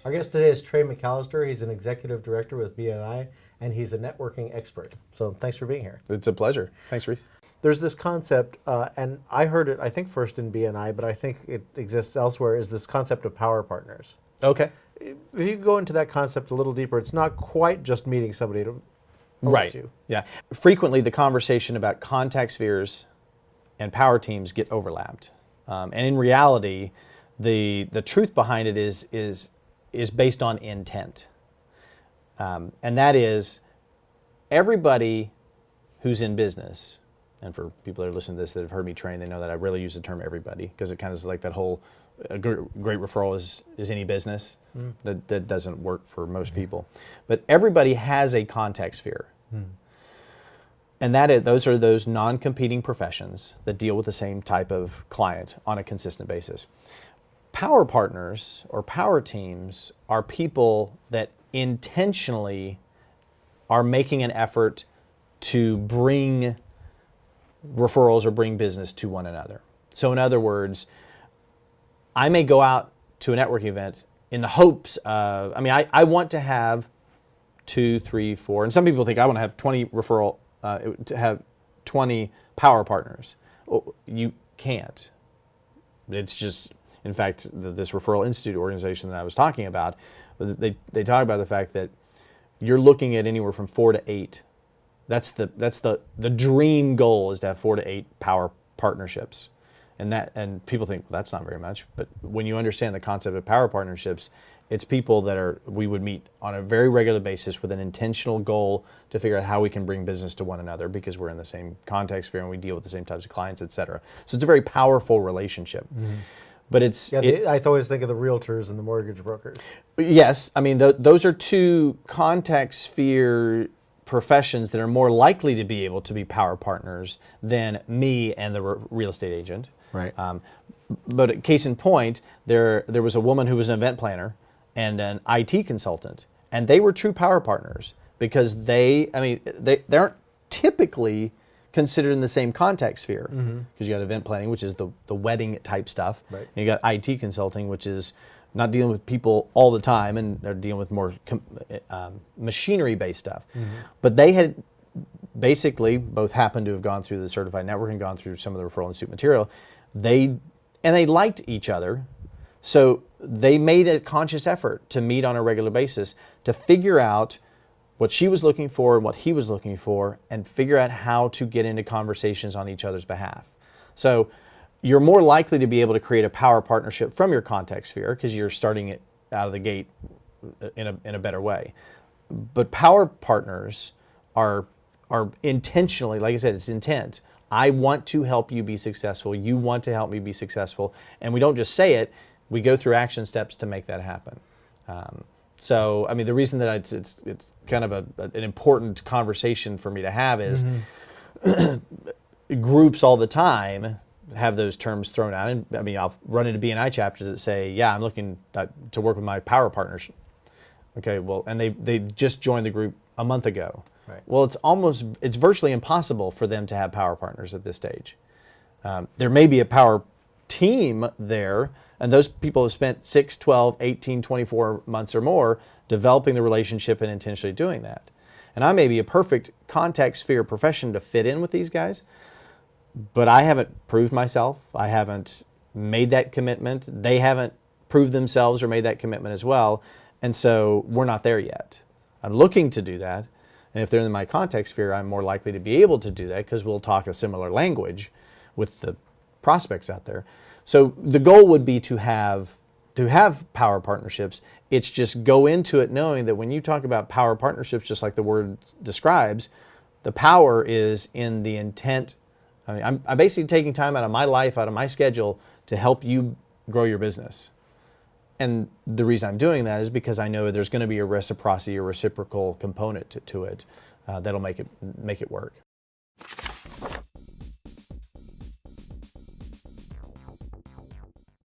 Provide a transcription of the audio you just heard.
Our guest today is Trey McAlister. He's an executive director with BNI, and he's a networking expert. So thanks for being here. It's a pleasure. Thanks, Reese. There's this concept, and I heard it, I think, first in BNI, but I think it exists elsewhere, is this concept of power partners. Okay. If you go into that concept a little deeper, it's not quite just meeting somebody to elect you. Yeah. Frequently, the conversation about contact spheres and power teams get overlapped. And in reality, the truth behind it is based on intent. And that is, everybody who's in business, and for people that are listening to this that have heard me train, they know that I rarely use the term everybody, because it kind of is like that whole great referral is any business. That doesn't work for most people. But everybody has a contact sphere. And those are those non-competing professions that deal with the same type of client on a consistent basis. Power partners or power teams are people that intentionally are making an effort to bring referrals or bring business to one another. So in other words, I may go out to a networking event in the hopes of, I want to have 2, 3, 4, and some people think I want to have 20 referral, to have 20 power partners. Well, you can't. It's just, in fact, this Referral Institute organization that I was talking about, they talk about the fact that you're looking at anywhere from 4 to 8. That's the dream goal, is to have 4 to 8 power partnerships. And people think, well, that's not very much. But when you understand the concept of power partnerships, it's people that we would meet on a very regular basis with an intentional goal to figure out how we can bring business to one another, because we're in the same context sphere and we deal with the same types of clients, et cetera. So it's a very powerful relationship. But I always think of the realtors and the mortgage brokers. Yes, those are two contact sphere professions that are more likely to be able to be power partners than me and the real estate agent. Right. But case in point, there was a woman who was an event planner and an IT consultant, and they were true power partners, because they aren't typically considered in the same contact sphere, because you got event planning, which is the wedding type stuff, right. And you got IT consulting, which is not dealing with people all the time, and they're dealing with more machinery-based stuff. But they had basically both happened to have gone through the certified network and gone through some of the Referral Institute material. They liked each other, so they made a conscious effort to meet on a regular basis to figure out what she was looking for and what he was looking for, and figure out how to get into conversations on each other's behalf. So you're more likely to be able to create a power partnership from your contact sphere, because you're starting it out of the gate in a better way. But power partners are intentionally, like I said, it's intent. I want to help you be successful. You want to help me be successful. And we don't just say it, we go through action steps to make that happen. So, the reason that it's kind of an important conversation for me to have is groups all the time have those terms thrown out. And I'll run into BNI chapters that say, yeah, I'm looking to work with my power partners. Okay, well, and they just joined the group a month ago. Right. Well, it's virtually impossible for them to have power partners at this stage. There may be a power team there, and those people have spent 6, 12, 18, 24 months or more developing the relationship and intentionally doing that. And I may be a perfect contact sphere profession to fit in with these guys, but I haven't proved myself. I haven't made that commitment. They haven't proved themselves or made that commitment as well. And so we're not there yet. I'm looking to do that. And if they're in my contact sphere, I'm more likely to be able to do that, because we'll talk a similar language with the prospects out there. So the goal would be to have power partnerships. It's just go into it knowing that when you talk about power partnerships, just like the word describes, the power is in the intent. I'm basically taking time out of my life, out of my schedule, to help you grow your business. And the reason I'm doing that is because I know there's going to be a reciprocity or reciprocal component to it that'll make it work.